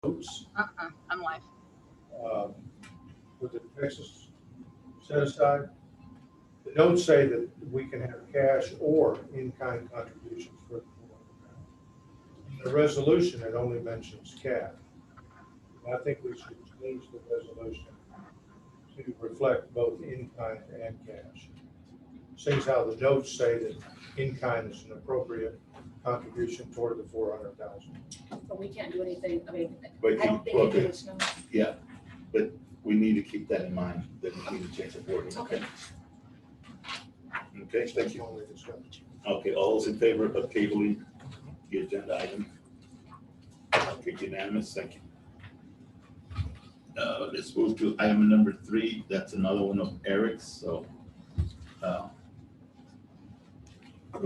notes I'm live. with the Texas set aside. The notes say that we can have cash or in-kind contributions for the $400. In the resolution, it only mentions cash. And I think we should change the resolution to reflect both in-kind and cash. Seems how the notes say that in-kind is an appropriate contribution toward the $400,000. But we can't do anything, I mean, But I don't think okay. it is, no. Yeah, but we need to keep that in mind, that we need to change the wording. Okay. Okay, thank you. Only discussion. Okay, all those in favor of tabling the agenda item? Okay, unanimous, thank you. Let's move to item number 3. That's another one of Eric's, so go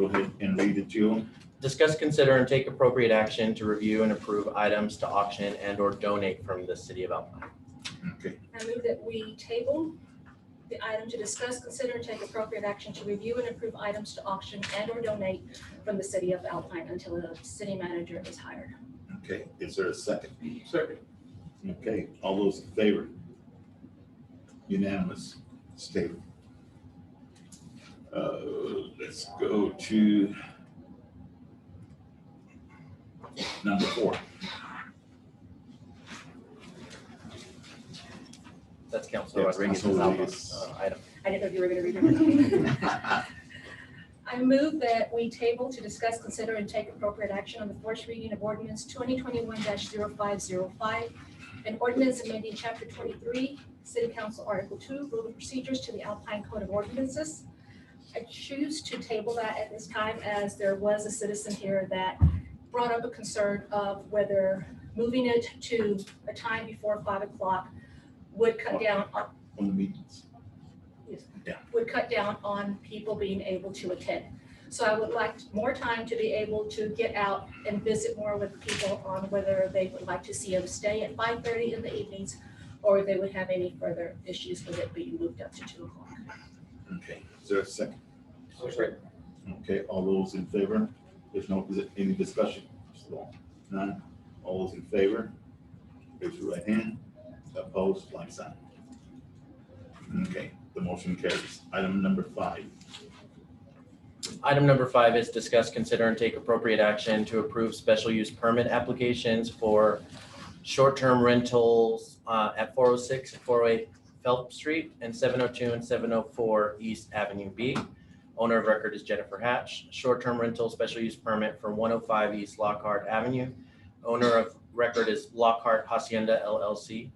ahead and read it, Joe. Discuss, consider, and take appropriate action to review and approve items to auction and or donate from the city of Alpine. Okay, I move that we table the item to discuss, consider, and take appropriate action to review and approve items to auction and or donate from the city of Alpine until a city manager is hired. okay, is there a second? Second. Okay, all those in favor? Unanimous, stable. Let's go to number 4. That's Councilor That's Rodriguez's Councilor Rodriguez. item. I didn't know if you were gonna read it. I move that we table to discuss, consider, and take appropriate action on the first reading of ordinance 2021-0505, an ordinance amending chapter 23, City Council Article 2, Rule of Procedures to the Alpine Code of Ordinances. I choose to table that at this time as there was a citizen here that brought up a concern of whether moving it to a time before 5 o'clock would cut down on On the meetings. would cut down on people being able to attend. So I would like more time to be able to get out and visit more with people on whether they would like to see them stay at 5:30 in the evenings, or if they would have any further issues with it being moved up to 2 o'clock. Okay, is there a second? Okay, all those in favor? There's no, is it any discussion? None? All those in favor? Raise your right hand. Opposed, like sign. Okay, the motion carries. Item number 5. Item number 5 is discuss, consider, and take appropriate action to approve special use permit applications for short-term rentals at 406 and 408 Phelps Street and 702 and 704 East Avenue B. Owner of record is Jennifer Hatch. Short-term rental special use permit for 105 East Lockhart Avenue. Owner of record is Lockhart Hacienda LLC.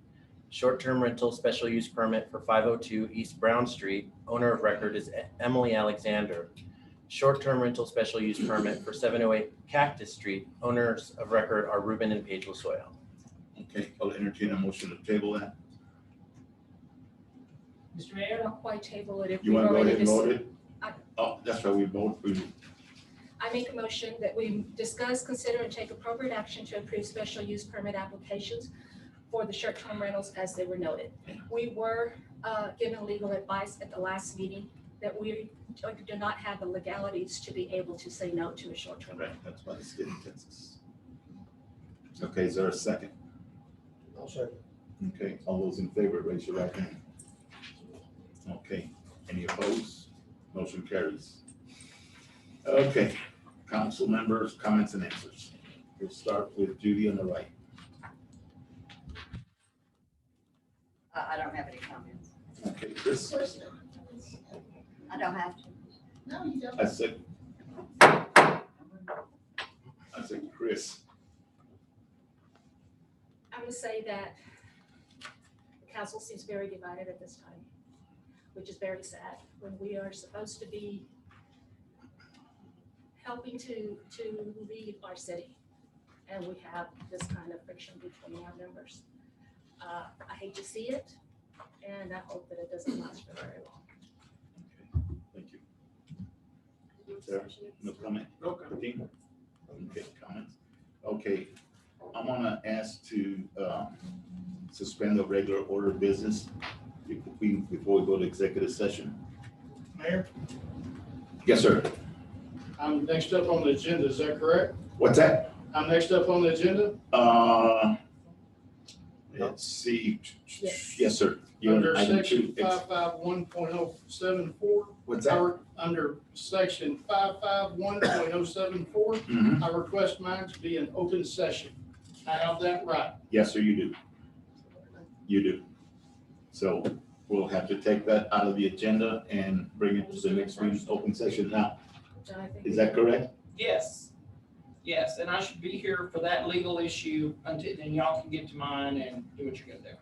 Short-term rental special use permit for 502 East Brown Street. Owner of record is Emily Alexander. Short-term rental special use permit for 708 Cactus Street. Owners of record are Ruben and Paige Losoya. Okay, I'll entertain a motion to table that. Mr. Mayor, Not quite table it if You we've want to go ahead already and vote decided. it? Oh, that's right, we vote. I make a motion that we discuss, consider, and take appropriate action to approve special use permit applications for the short-term rentals as they were noted. We were given legal advice at the last meeting that we do not have the legalities to be able to say no to a short-term rental. Right, that's why the state of Texas. Okay, is there a second? I'll second. Okay, all those in favor, raise your right hand. Okay, any opposed? Motion carries. Okay, council members, comments and answers. We'll start with Judy on the right. I don't have any comments. Okay, Chris, I don't have to. no, you don't. I said Chris. I'm gonna say that the council seems very divided at this time, which is very sad when we are supposed to be helping to lead our city. And we have this kind of friction between our members. I hate to see it, and I hope that it doesn't last for very long. Okay, thank you. Sarah, no comment? Okay. Katina? Okay, comments? Okay, I'm gonna ask to suspend the regular order of business before we go to executive session. Mayor, Yes, sir. I'm next up on the agenda, is that correct? What's that? I'm next up on the agenda? let's see. Yes. Yes, sir. You're Under on item section 2. 551.074, What's that? under section 551.074, Mhm. I request mine to be an open session. I have that right. Yes, sir, you do. You do. So we'll have to take that out of the agenda and bring it to the next meeting's open session now. John, I think Is we- that correct? Yes. Yes, and I should be here for that legal issue until, then y'all can get to mine and do what you're gonna do.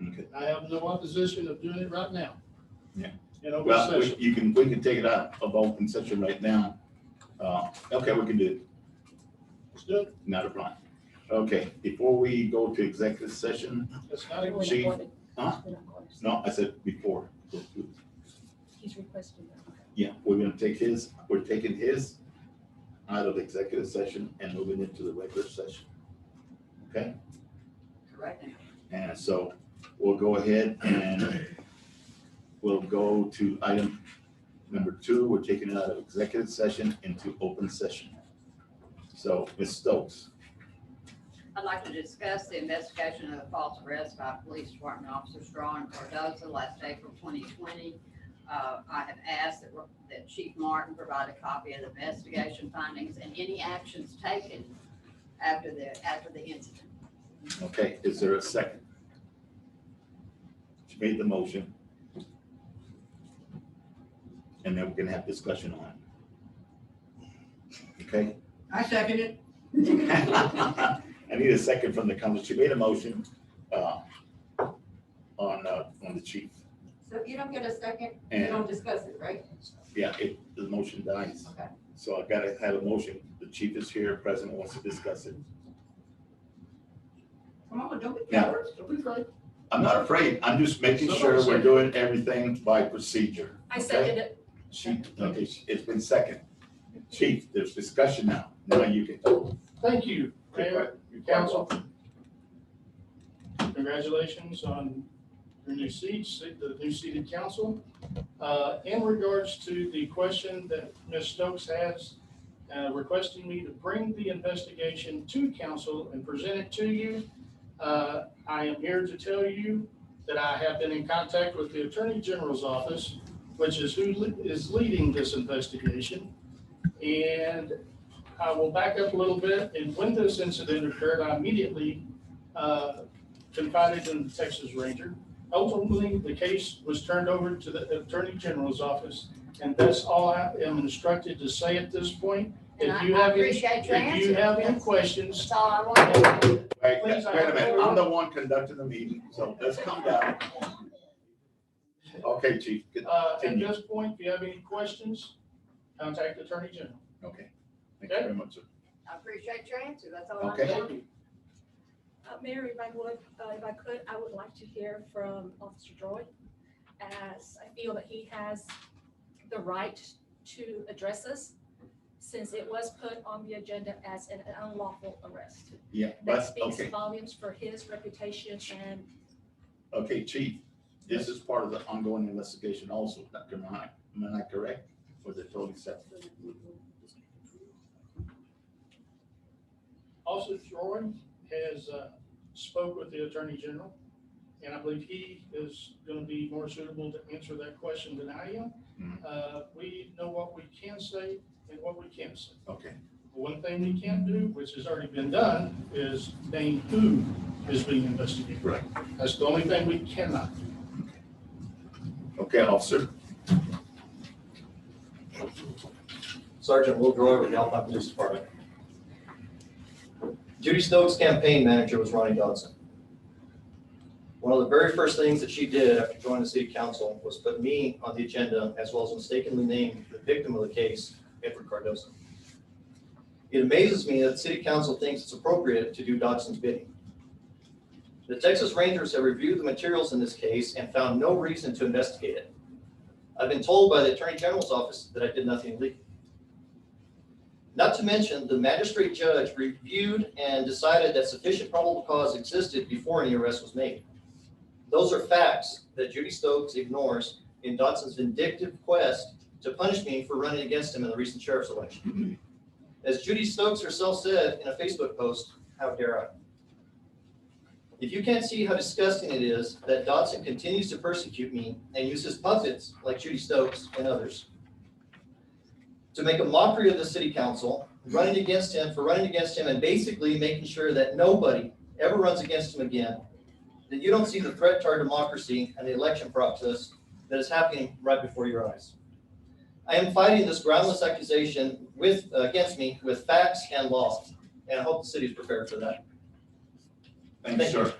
Okay. I have no opposition of doing it right now. Yeah. In open Well, session. we can take it out of open session right now. Okay, we can do it. Let's do it. Not a problem. Okay, before we go to executive session, That's not We're even, not Chief. going to- Huh? we're not going to- no, I said before. He's requesting that. Okay. Yeah, we're taking his out of executive session and moving into the regular session. Okay, Correct. and so we'll go ahead and we'll go to item number 2. We're taking it out of executive session into open session. So, Ms. Stokes. I'd like to discuss the investigation of the false arrest by Police Department Officer Straw and Cardoza last April 2020. I have asked that Chief Martin provide a copy of the investigation findings and any actions taken after the incident. Okay, is there a second? She made the motion. And then we can have discussion on it. Okay? I second it. I need a second from the council. She made a motion on the chief. So if you don't get a second, you And, don't discuss it, right? yeah, the motion dies. Okay. So I gotta have a motion. The chief is here, president wants to discuss it. Come on, don't be Yeah. cowards. don't be afraid. I'm not afraid. I'm just making sure we're doing everything by procedure. I okay? second it. Okay, it's been second. Chief, there's discussion now. Now you can talk. Thank you, You're Mayor, quite- you're quite Council. welcome. Congratulations on your new seats, the new seated council. In regards to the question that Ms. Stokes has, requesting me to bring the investigation to council and present it to you, I am here to tell you that I have been in contact with the Attorney General's office, which is who is leading this investigation. And I will back up a little bit. And when this incident occurred, I immediately confided in the Texas Ranger. Ultimately, the case was turned over to the Attorney General's office, and that's all I am instructed to say at this point. And If I you have any, appreciate your if you answer. have any That's questions, all I want. Wait Please, a minute. I'm the one conducting the meeting, so let's calm down. Okay, chief. at Continue. this point, if you have any questions, contact the Attorney General. Okay. Thank you very much, sir. I appreciate your answer. That's all I Okay. want. Mayor, if I could, I would like to hear from Officer Droy, as I feel that he has the right to address us, since it was put on the agenda as an unlawful arrest. Yeah, That but, speaks okay, volumes for his reputation and okay, chief, this is part of the ongoing investigation also, am I not correct? Or is it totally separate? Also, Troy has spoke with the Attorney General, and I believe he is going to be more suitable to answer that question than I am. Mhm. We know what we can say and what we can't say. Okay, One thing we can't do, which has already been done, is name who is being investigated. right. That's the only thing we cannot do. Okay, officer. Sergeant Will Droy with the Alpine Police Department. Judy Stokes' campaign manager was Ronnie Dodson. One of the very first things that she did after joining the city council was put me on the agenda, as well as mistakenly name the victim of the case, Edward Cardoza. It amazes me that the city council thinks it's appropriate to do Dodson's bidding. The Texas Rangers have reviewed the materials in this case and found no reason to investigate it. I've been told by the Attorney General's office that I did nothing illegal. Not to mention, the magistrate judge reviewed and decided that sufficient probable cause existed before any arrest was made. Those are facts that Judy Stokes ignores in Dodson's vindictive quest to punish me for running against him in the recent sheriff's election. As Judy Stokes herself said in a Facebook post, how dare I? If you can't see how disgusting it is that Dodson continues to persecute me and uses puppets like Judy Stokes and others to make a mockery of the city council, running against him and basically making sure that nobody ever runs against him again, that you don't see the threat to our democracy and the election process that is happening right before your eyes. I am fighting this groundless accusation against me with facts and law, and I hope the city is prepared for that. Thank you, sir.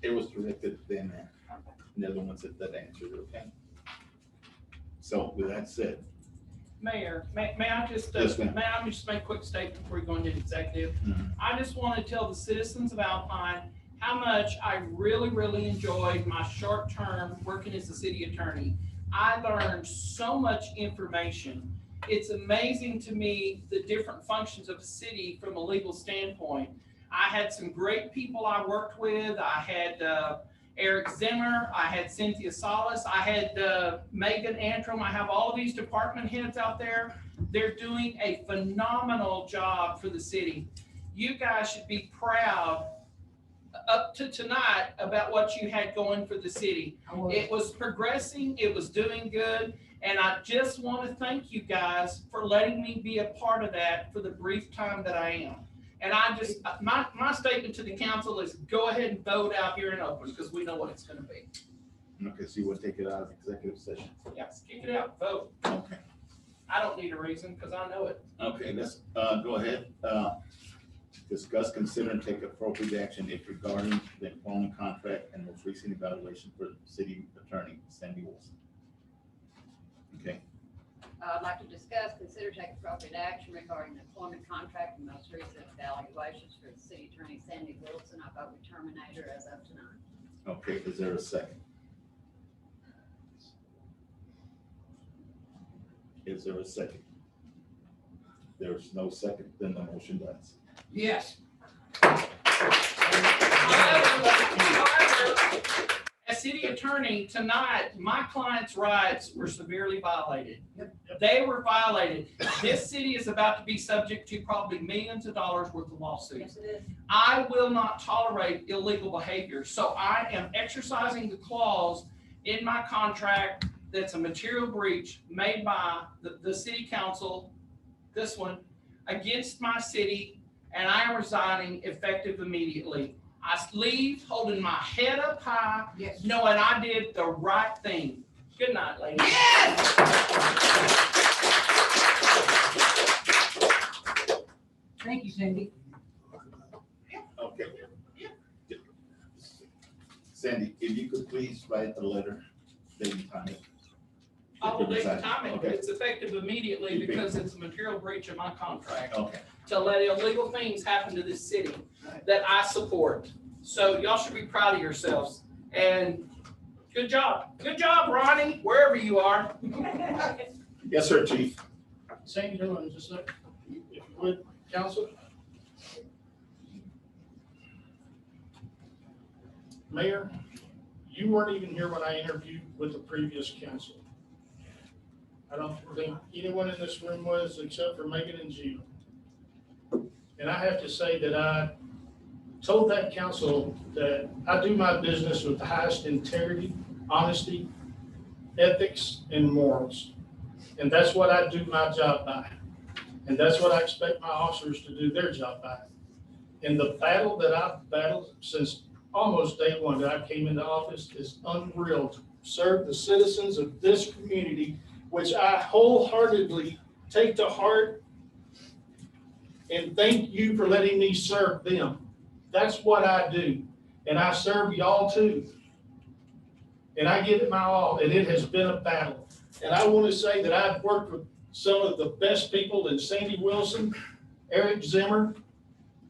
It was directed to them, and they're the ones that answered, okay? So with that said, Mayor, may I just, Yes, ma'am. may I just make a quick statement before we go into executive? Mhm. I just want to tell the citizens of Alpine how much I really, really enjoyed my short term working as a city attorney. I learned so much information. It's amazing to me the different functions of a city from a legal standpoint. I had some great people I worked with. I had Eric Zimmer, I had Cynthia Salas, I had Megan Antrim. I have all of these department heads out there. They're doing a phenomenal job for the city. You guys should be proud up to tonight about what you had going for the city. It was progressing, it was doing good, and I just want to thank you guys for letting me be a part of that for the brief time that I am. And I just, my statement to the council is go ahead and vote out here in open, because we know what it's gonna be. okay, so you want to take it out of executive session? Yes, kick it out, vote. Okay. I don't need a reason, because I know it. Okay, let's, go ahead. Discuss, consider, and take appropriate action if regarding the employment contract and most recent evaluation for city attorney Sandy Wilson. Okay, I'd like to discuss, consider, take appropriate action regarding the employment contract and most recent evaluations for the city attorney Sandy Wilson. I vote we terminate her as of tonight. okay, is there a second? Is there a second? There's no second, then the motion dies. Yes. However, as city attorney, tonight, my client's rights were severely violated. They were violated. This city is about to be subject to probably millions of dollars worth of lawsuits. I will not tolerate illegal behavior, so I am exercising the clause in my contract that's a material breach made by the city council, this one, against my city, and I am resigning effective immediately. I leave holding my head up high, knowing I did the right thing. Good night, ladies. Thank you, Cindy. Okay. Sandy, if you could please write the letter, date and time. I will leave the timing, but Okay. it's effective immediately because it's a material breach of my contract Okay, to let illegal things happen to this city that I support. So y'all should be proud of yourselves. And good job. Good job, Ronnie, wherever you are. yes, sir, chief. Sandy, hold on just a second. If you would, council. Mayor, you weren't even here when I interviewed with the previous council. I don't think anyone in this room was except for Megan and Gina. And I have to say that I told that council that I do my business with the highest integrity, honesty, ethics, and morals. And that's what I do my job by. And that's what I expect my officers to do their job by. And the battle that I've battled since almost day one that I came into office is unreal to serve the citizens of this community, which I wholeheartedly take to heart. And thank you for letting me serve them. That's what I do. And I serve y'all too. And I give it my all, and it has been a battle. And I want to say that I've worked with some of the best people in Sandy Wilson, Eric Zimmer,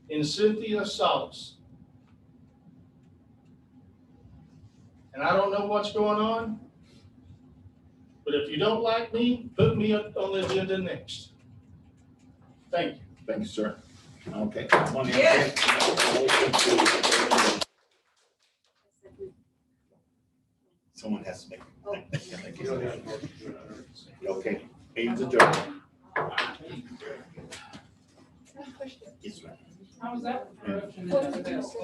and Cynthia Salas. And I don't know what's going on, but if you don't like me, put me up on the agenda next. Thank you. Thank you, sir. Okay. Someone has to make. You don't need a motion to adjourn. Okay, meeting's adjourned. Yes, ma'am. How was that? What was it?